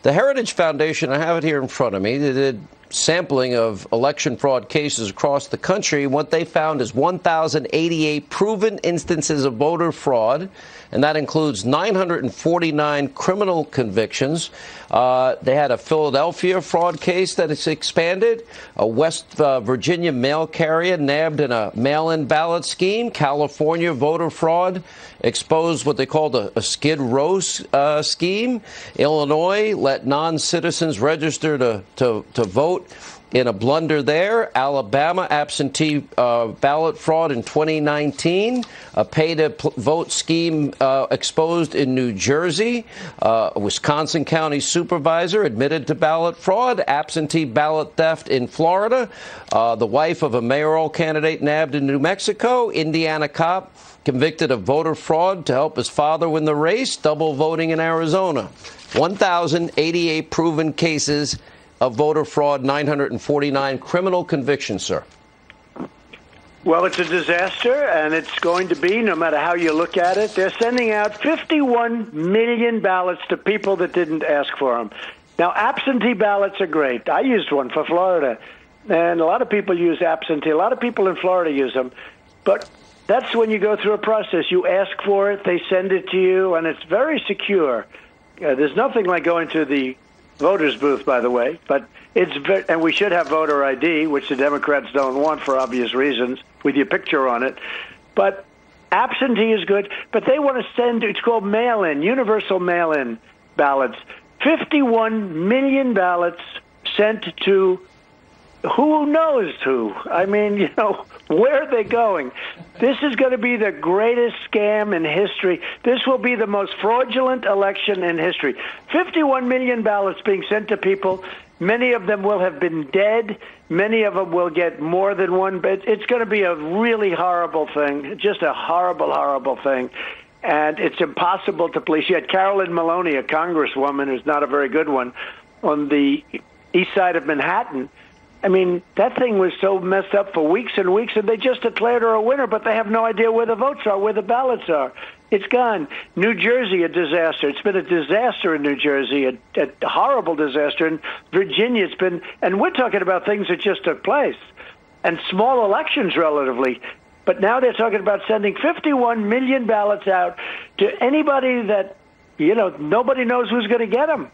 The Heritage Foundation, I have it here in front of me, they did sampling of election fraud cases across the country. What they found is 1,088 proven instances of voter fraud, and that includes 949 criminal convictions. They had a Philadelphia fraud case that has expanded, a West Virginia mail carrier nabbed in a mail-in ballot scheme, California voter fraud exposed what they called a Skid Row scheme, Illinois let non-citizens register to vote in a blunder there. Alabama absentee ballot fraud in 2019. A pay-to-vote scheme exposed in New Jersey. A Wisconsin county supervisor admitted to ballot fraud. Absentee ballot theft in Florida. The wife of a mayoral candidate nabbed in New Mexico. Indiana cop convicted of voter fraud to help his father win the race. Double voting in Arizona. 1,088 proven cases of voter fraud, 949 criminal convictions, sir. Well, it's a disaster, and it's going to be, no matter how you look at it. They're sending out 51 million ballots to people that didn't ask for them. Now, absentee ballots are great. I used one for Florida, and a lot of people use absentee. A lot of people in Florida use them. But that's when you go through a process. You ask for it, they send it to you, and it's very secure. There's nothing like going to the voters booth, by the way, but and we should have voter ID, which the Democrats don't want for obvious reasons, with your picture on it. But absentee is good, but they want to send, it's called mail-in, universal mail-in ballots. 51 million ballots sent to who knows who. I mean, where are they going? This is going to be the greatest scam in history. This will be the most fraudulent election in history. 51 million ballots being sent to people. Many of them will have been dead. Many of them will get more than one. But it's going to be a really horrible thing, just a horrible, horrible thing. And it's impossible to police. You had Carolyn Maloney, a congresswoman who's not a very good one, on the east side of Manhattan. I mean, that thing was so messed up for weeks and weeks, and they just declared her a winner, but they have no idea where the votes are, where the ballots are. It's gone. New Jersey, a disaster. It's been a disaster in New Jersey, a horrible disaster. In Virginia, it's been, and we're talking about things that just took place, and small elections relatively. But now they're talking about sending 51 million ballots out to anybody that, nobody knows who's going to get them.